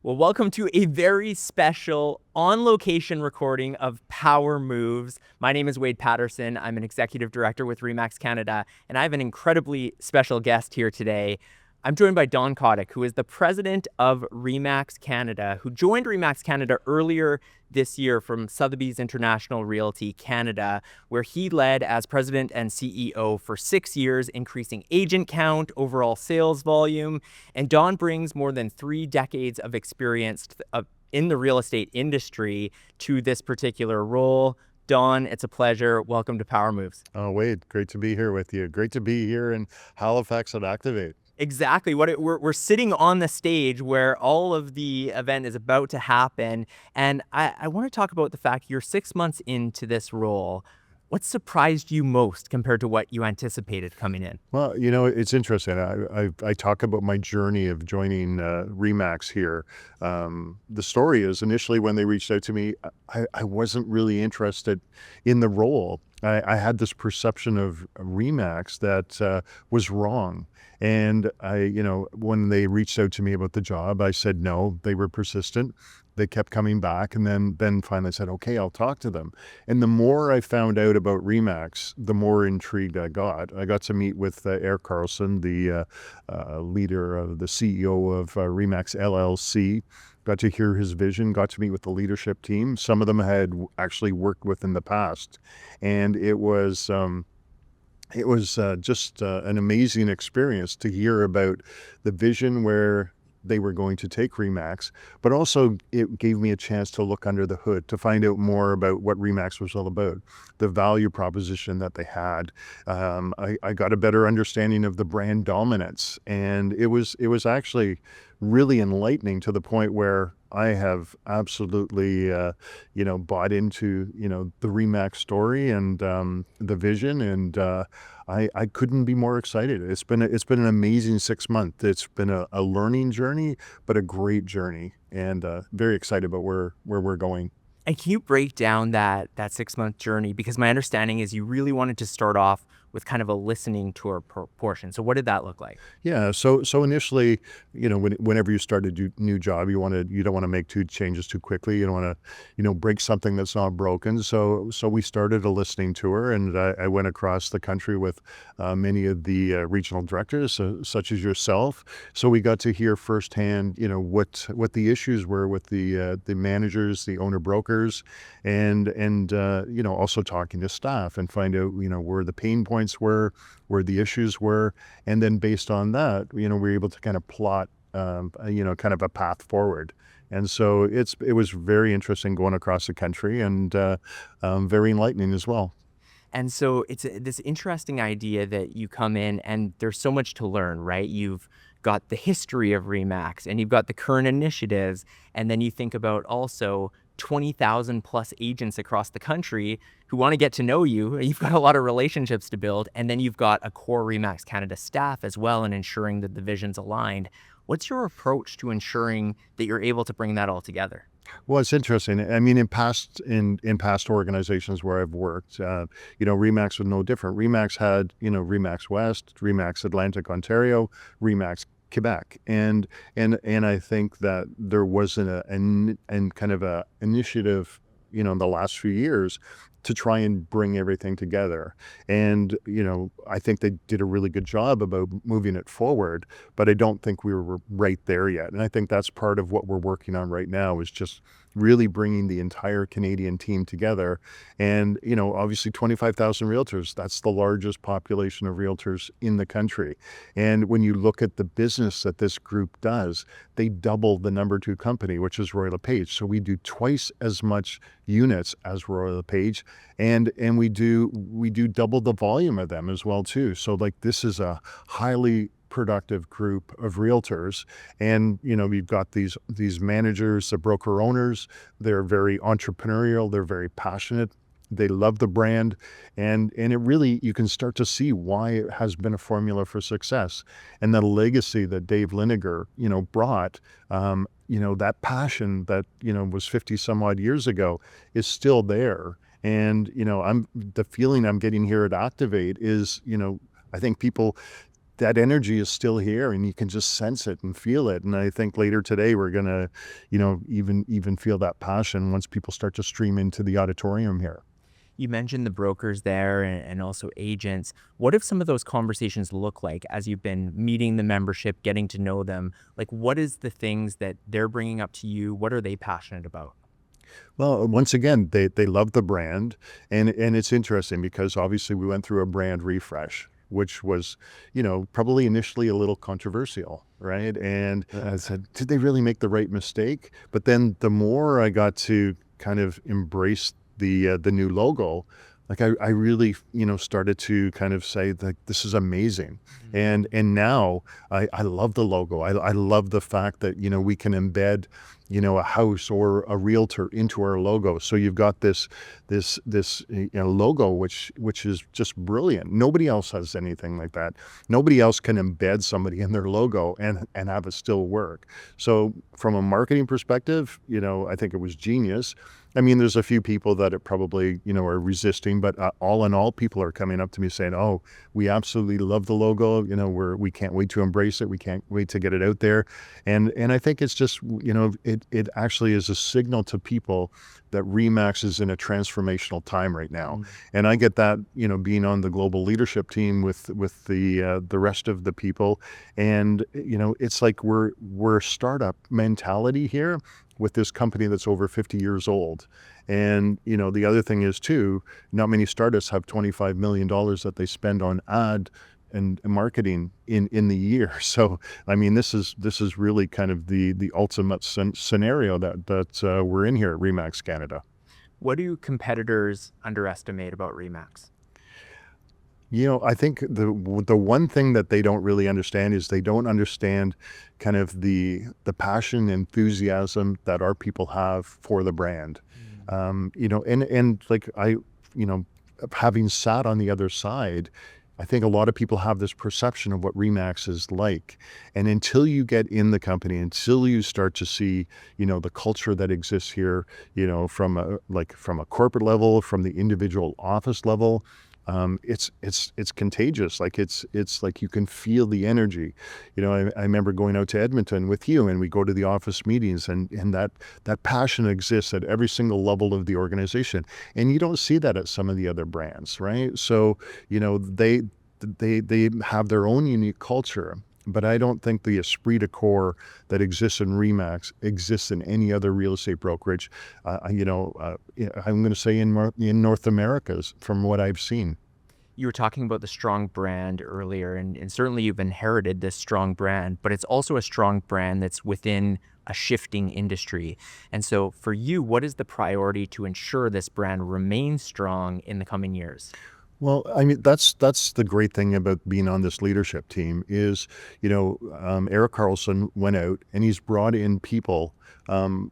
Well, welcome to a very special on-location recording of Power Moves. My name is Wade Paterson. I'm an executive director with REMAX Canada, and I have an incredibly special guest here today. I'm joined by Don Kottick, who is the president of REMAX Canada, who joined REMAX Canada earlier this year from Sotheby's International Realty Canada, where he led as president and CEO for 6 years, increasing agent count, overall sales volume. And Don brings more than 3 decades of experience in the real estate industry to this particular role. Don, it's a pleasure. Welcome to Power Moves. Oh, Wade, great to be here with you. Great to be here in Halifax at Activate. Exactly. We're sitting on the stage where all of the event is about to happen. And I want to talk about the fact you're 6 months into this role. What surprised you most compared to what you anticipated coming in? Well, it's interesting. I talk about my journey of joining REMAX here. The story is initially when they reached out to me, I wasn't really interested in the role. I had this perception of REMAX that was wrong. And when they reached out to me about the job, I said no. They were persistent. They kept coming back, and then finally said, okay, I'll talk to them. And the more I found out about REMAX, the more intrigued I got. I got to meet with Eric Carlson, the leader of the CEO of REMAX LLC. Got to hear his vision, got to meet with the leadership team. Some of them had actually worked with in the past. And it was just an amazing experience to hear about the vision where they were going to take REMAX, but also it gave me a chance to look under the hood to find out more about what REMAX was all about, the value proposition that they had. I got a better understanding of the brand dominance, and it was actually really enlightening to the point where I have absolutely, bought into, the REMAX story and the vision, and I couldn't be more excited. It's been an amazing 6 months. It's been a learning journey, but a great journey, and very excited about where we're going. And can you break down that 6-month journey? Because my understanding is you really wanted to start off with kind of a listening tour portion. So what did that look like? Yeah. So initially, whenever you start a new job, you don't want to make two changes too quickly. You don't want to, break something that's not broken. So we started a listening tour, and I went across the country with many of the regional directors, such as yourself. So we got to hear firsthand, what the issues were with the managers, the owner brokers, and also talking to staff and find out, where the pain points were, where the issues were, and then based on that, we're able to kind of plot, kind of a path forward. And so it was very interesting going across the country, and very enlightening as well. And so it's this interesting idea that you come in and there's so much to learn, right? You've got the history of REMAX and you've got the current initiatives. And then you think about also 20,000 plus agents across the country who want to get to know you. You've got a lot of relationships to build. And then you've got a core REMAX Canada staff as well, and ensuring that the vision's aligned. What's your approach to ensuring that you're able to bring that all together? Well, it's interesting. I mean, in past organizations where I've worked, REMAX was no different. REMAX had, REMAX West, REMAX Atlantic Ontario, REMAX Quebec, and I think that there wasn't a kind of a initiative, in the last few years to try and bring everything together. And, I think they did a really good job about moving it forward, but I don't think we were right there yet. And I think that's part of what we're working on right now, is just really bringing the entire Canadian team together. And, obviously 25,000 realtors, that's the largest population of realtors in the country. And when you look at the business that this group does, they double the number 2 company, which is Royal LePage. So we do twice as much units as Royal LePage, and we do double the volume of them as well too. So like, this is a highly productive group of realtors, and we've got these managers, the broker owners. They're very entrepreneurial, they're very passionate, they love the brand, and it really, you can start to see why it has been a formula for success. And the legacy that Dave Liniger brought, that passion that was 50 some odd years ago is still there. And the feeling I'm getting here at Activate is, I think people that energy is still here, and you can just sense it and feel it. And I think later today we're gonna, even feel that passion once people start to stream into the auditorium here. You mentioned the brokers there and also agents. What if some of those conversations look like as you've been meeting the membership, getting to know them? Like, what is the things that they're bringing up to you? What are they passionate about? Well, once again, they love the brand, and it's interesting because obviously we went through a brand refresh, which was, probably initially a little controversial, right? And I said, did they really make the right mistake? But then the more I got to kind of embrace the new logo, like I really, started to kind of say that this is amazing. And now I love the logo. I love the fact that, we can embed, a house or a realtor into our logo. So you've got this logo, which is just brilliant. Nobody else has anything like that. Nobody else can embed somebody in their logo and have it still work. So from a marketing perspective, I think it was genius. I mean, there's a few people that are probably, are resisting, but all in all, people are coming up to me saying, "Oh, we absolutely love the logo. We can't wait to embrace it. We can't wait to get it out there." And I think it's just, it actually is a signal to people that REMAX is in a transformational time right now. And I get that, being on the global leadership team with the rest of the people. And, it's like we're startup mentality here with this company that's over 50 years old. And, the other thing is too, not many startups have $25 million that they spend on ad and marketing in the year. So, I mean, this is really kind of the ultimate scenario that we're in here at REMAX Canada. What do competitors underestimate about REMAX? I think the one thing that they don't really understand is they don't understand kind of the passion, enthusiasm that our people have for the brand. And like having sat on the other side, I think a lot of people have this perception of what REMAX is like. And until you get in the company, until you start to see, the culture that exists here, from a corporate level, from the individual office level, it's contagious. Like it's like you can feel the energy. I remember going out to Edmonton with you, and we go to the office meetings, and that passion exists at every single level of the organization, and you don't see that at some of the other brands, right? So they have their own unique culture. But I don't think the esprit de corps that exists in REMAX exists in any other real estate brokerage. I'm going to say in North America's, from what I've seen. You were talking about the strong brand earlier, and certainly you've inherited this strong brand, but it's also a strong brand that's within a shifting industry. And so for you, what is the priority to ensure this brand remains strong in the coming years? Well, I mean, that's the great thing about being on this leadership team is, Eric Carlson went out and he's brought in people. Some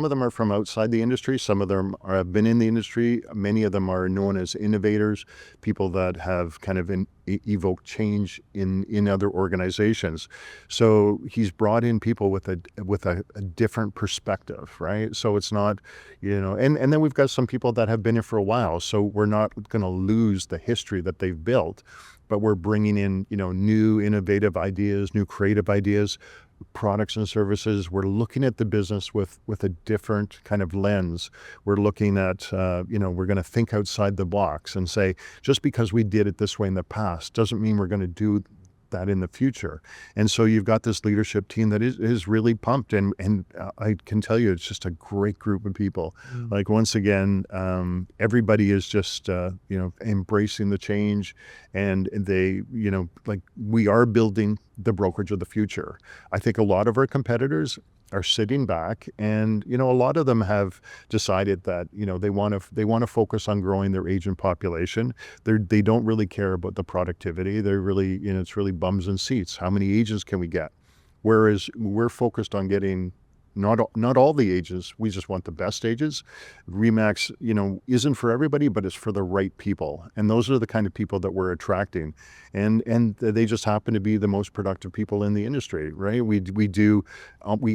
of them are from outside the industry. Some of them have been in the industry. Many of them are known as innovators, people that have kind of evoked change in other organizations. So he's brought in people with a different perspective, right? So it's not, and then we've got some people that have been here for a while. So we're not going to lose the history that they've built, but we're bringing in, new innovative ideas, new creative ideas, products and services. We're looking at the business with a different kind of lens. We're looking at, we're going to think outside the box and say, just because we did it this way in the past doesn't mean we're going to do that in the future. And so you've got this leadership team that is really pumped. And I can tell you, it's just a great group of people. Like, once again, everybody is just, embracing the change, and they, like, we are building the brokerage of the future. I think a lot of our competitors are sitting back, and a lot of them have decided that they want to focus on growing their agent population. They don't really care about the productivity. They're really, it's really bums and seats. How many agents can we get? Whereas we're focused on getting not all the agents. We just want the best agents. REMAX, isn't for everybody, but it's for the right people. And those are the kind of people that we're attracting. And they just happen to be the most productive people in the industry, right? We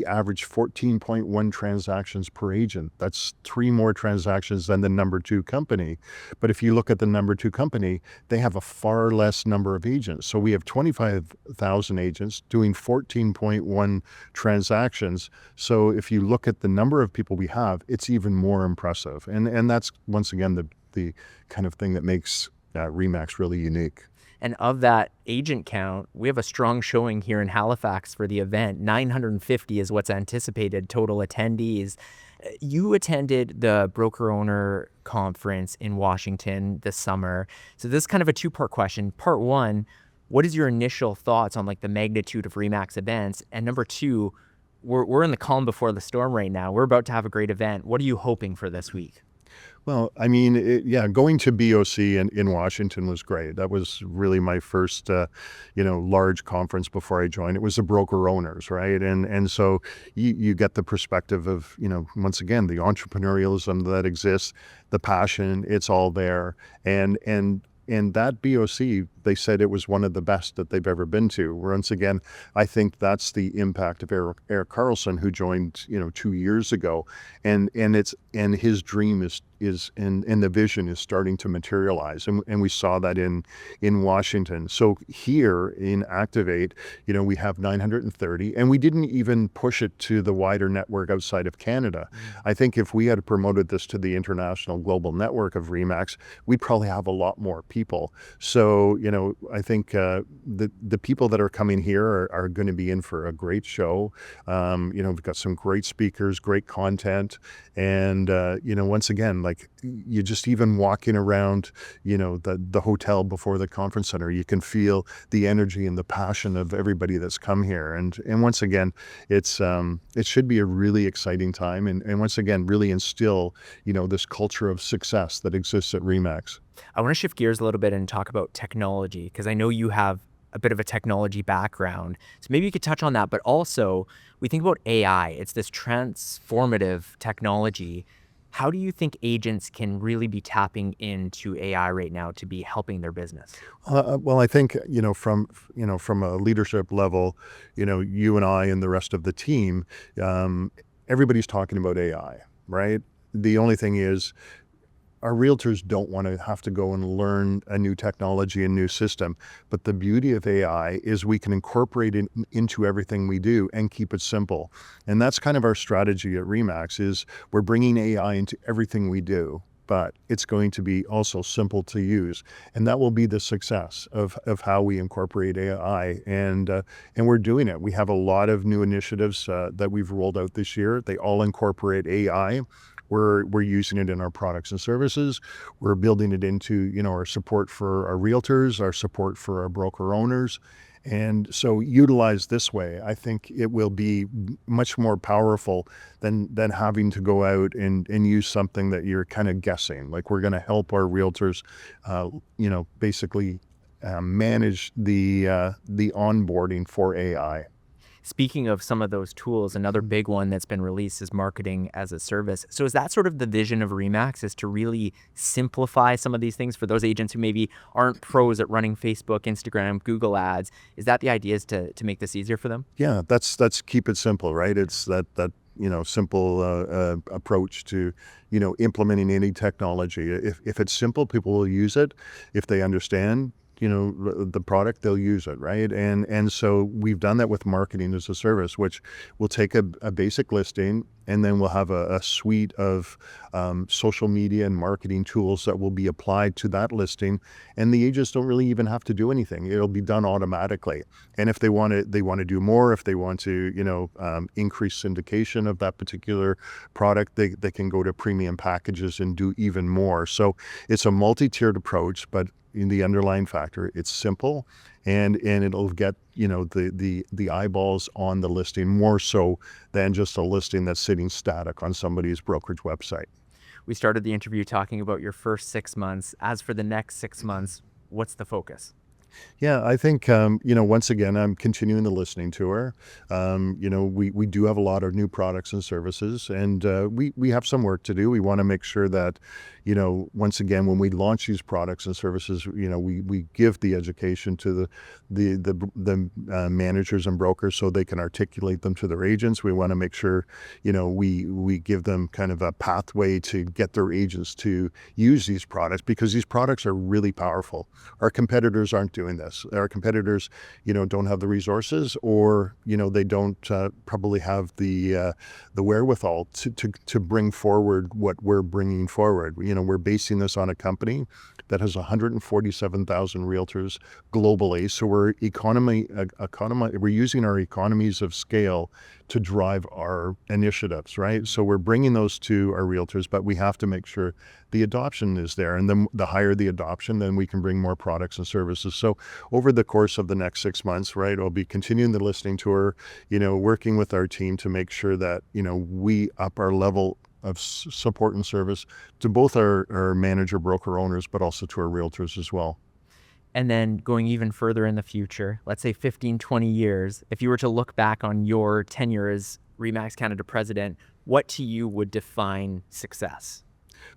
average 14.1 transactions per agent. That's 3 more transactions than the number 2 company. But if you look at the number 2 company, they have a far less number of agents. So we have 25,000 agents doing 14.1 transactions. So if you look at the number of people we have, it's even more impressive. And that's, once again, the kind of thing that makes REMAX really unique. And of that agent count, we have a strong showing here in Halifax for the event. 950 is what's anticipated total attendees. You attended the broker owner conference in Washington this summer. So this is kind of a 2-part question. Part 1, what is your initial thoughts on like the magnitude of REMAX events? And number 2, we're in the calm before the storm right now. We're about to have a great event. What are you hoping for this week? Well, I mean, going to BOC in Washington was great. That was really my first, large conference before I joined. It was the broker owners, right? And so you get the perspective of, once again, the entrepreneurialism that exists, the passion, it's all there. And that BOC, they said it was one of the best that they've ever been to. Once again, I think that's the impact of Eric Carlson, who joined, 2 years ago, and his dream is and the vision is starting to materialize, and we saw that in Washington. So here in Activate, we have 930, and we didn't even push it to the wider network outside of Canada. I think if we had promoted this to the international global network of REMAX, we'd probably have a lot more people. So I think the people that are coming here are going to be in for a great show. We've got some great speakers, great content, and once again, like, you just even walking around, the hotel before the conference center, you can feel the energy and the passion of everybody that's come here. And once again, it should be a really exciting time, and once again, really instill, this culture of success that exists at REMAX. I want to shift gears a little bit and talk about technology, because I know you have a bit of a technology background. So maybe you could touch on that, but also we think about AI. It's this transformative technology. How do you think agents can really be tapping into AI right now to be helping their business? Well, I think, from a leadership level, you and I and the rest of the team, everybody's talking about AI, right? The only thing is, our realtors don't want to have to go and learn a new technology, a new system. But the beauty of AI is we can incorporate it into everything we do and keep it simple. And that's kind of our strategy at REMAX, is we're bringing AI into everything we do, but it's going to be also simple to use. And that will be the success of how we incorporate AI. And we're doing it. We have a lot of new initiatives that we've rolled out this year. They all incorporate AI. We're using it in our products and services. We're building it into, our support for our realtors, our support for our broker owners. And so utilized this way, I think it will be much more powerful than having to go out and use something that you're kind of guessing. Like, we're going to help our realtors, basically manage the onboarding for AI. Speaking of some of those tools, another big one that's been released is marketing as a service. So is that sort of the vision of REMAX, is to really simplify some of these things for those agents who maybe aren't pros at running Facebook, Instagram, Google ads? Is that the idea, is to make this easier for them? Yeah, that's keep it simple, right? It's that simple approach to, implementing any technology. If it's simple, people will use it. If they understand, the product, they'll use it, right? And so we've done that with marketing as a service, which will take a basic listing, and then we'll have a suite of social media and marketing tools that will be applied to that listing, and the agents don't really even have to do anything. It'll be done automatically. And if they want to do more, if they want to, increase syndication of that particular product, they can go to premium packages and do even more. So it's a multi-tiered approach, but in the underlying factor, it's simple, and it'll get, the eyeballs on the listing more so than just a listing that's sitting static on somebody's brokerage website. We started the interview talking about your first 6 months. As for the next 6 months, what's the focus? Yeah, I think, once again, I'm continuing the listening tour. We do have a lot of new products and services, and we have some work to do. We want to make sure that, once again, when we launch these products and services, we give the education to the managers and brokers so they can articulate them to their agents. We want to make sure, we give them kind of a pathway to get their agents to use these products, because these products are really powerful. Our competitors aren't doing this. Our competitors, don't have the resources, or they don't probably have the wherewithal to bring forward what we're bringing forward. We're basing this on a company that has 147,000 realtors globally. So we're using our economies of scale to drive our initiatives, right? So we're bringing those to our realtors, but we have to make sure the adoption is there. And then the higher the adoption, then we can bring more products and services. So over the course of the next 6 months, right, I'll be continuing the listening tour, working with our team to make sure that, we up our level of support and service to both our manager broker owners, but also to our realtors as well. And then going even further in the future, let's say 15, 20 years, if you were to look back on your tenure as REMAX Canada president, what to you would define success?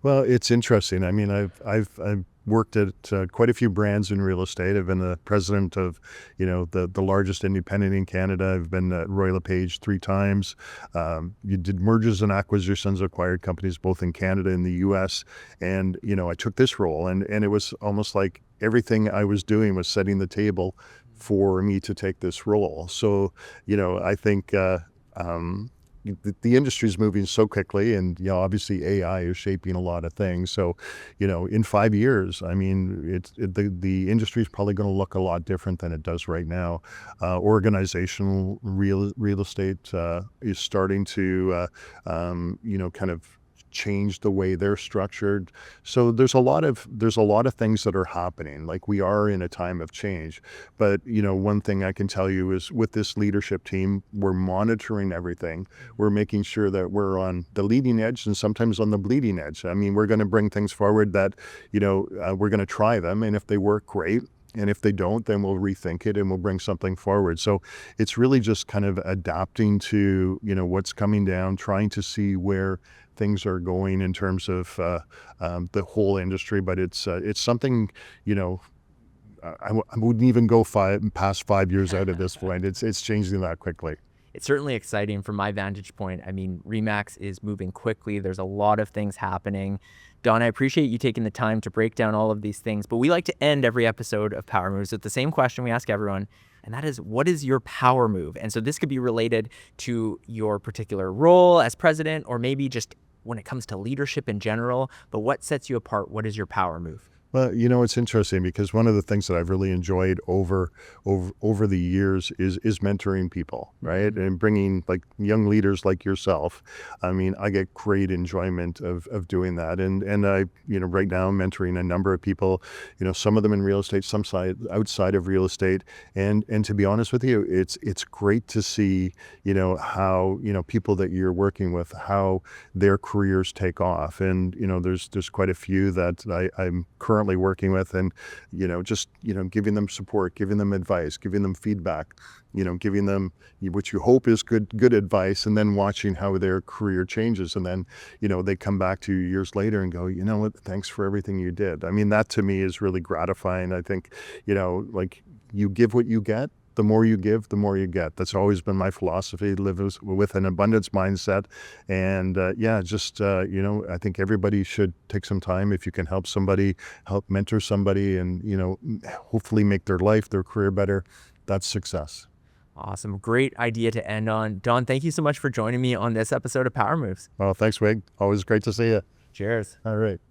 Well, it's interesting. I mean, I've worked at quite a few brands in real estate. I've been the president of, the largest independent in Canada. I've been at Royal LePage 3 times. You did mergers and acquisitions, acquired companies both in Canada and the U.S. And I took this role, and it was almost like everything I was doing was setting the table for me to take this role. So, I think. The industry is moving so quickly, and obviously AI is shaping a lot of things. So, in 5 years, I mean, the industry is probably going to look a lot different than it does right now. Organizational real estate is starting to, kind of change the way they're structured. So there's a lot of things that are happening. Like, we are in a time of change. But one thing I can tell you is, with this leadership team, we're monitoring everything. We're making sure that we're on the leading edge and sometimes on the bleeding edge. I mean, we're going to bring things forward that we're going to try them, and if they work, great. And if they don't, then we'll rethink it and we'll bring something forward. So it's really just kind of adapting to, what's coming down, trying to see where things are going in terms of the whole industry. But it's something, I wouldn't even go past 5 years out at this point. It's changing that quickly. It's certainly exciting from my vantage point. I mean, REMAX is moving quickly. There's a lot of things happening. Don, I appreciate you taking the time to break down all of these things, but we like to end every episode of Power Moves with the same question we ask everyone, and that is, what is your power move? And so this could be related to your particular role as president, or maybe just when it comes to leadership in general, but what sets you apart? What is your power move? Well, it's interesting, because one of the things that I've really enjoyed over the years is mentoring people, right? And bringing, like, young leaders like yourself. I mean, I get great enjoyment of doing that. And I, right now I'm mentoring a number of people, some of them in real estate, some outside of real estate. And to be honest with you, it's great to see, how, people that you're working with, how their careers take off. And, there's quite a few that I'm currently working with, and just giving them support, giving them advice, giving them feedback, giving them what you hope is good advice, and then watching how their career changes, and then they come back to you years later and go, what, thanks for everything you did. I mean, that to me is really gratifying. I think like, you give what you get. The more you give, the more you get. That's always been my philosophy. Live with an abundance mindset. And I think everybody should take some time, if you can help somebody, help mentor somebody, and, hopefully make their life, their career better. That's success. Awesome. Great idea to end on. Don, thank you so much for joining me on this episode of Power Moves. Well, thanks, Wig. Always great to see you. Cheers. All right.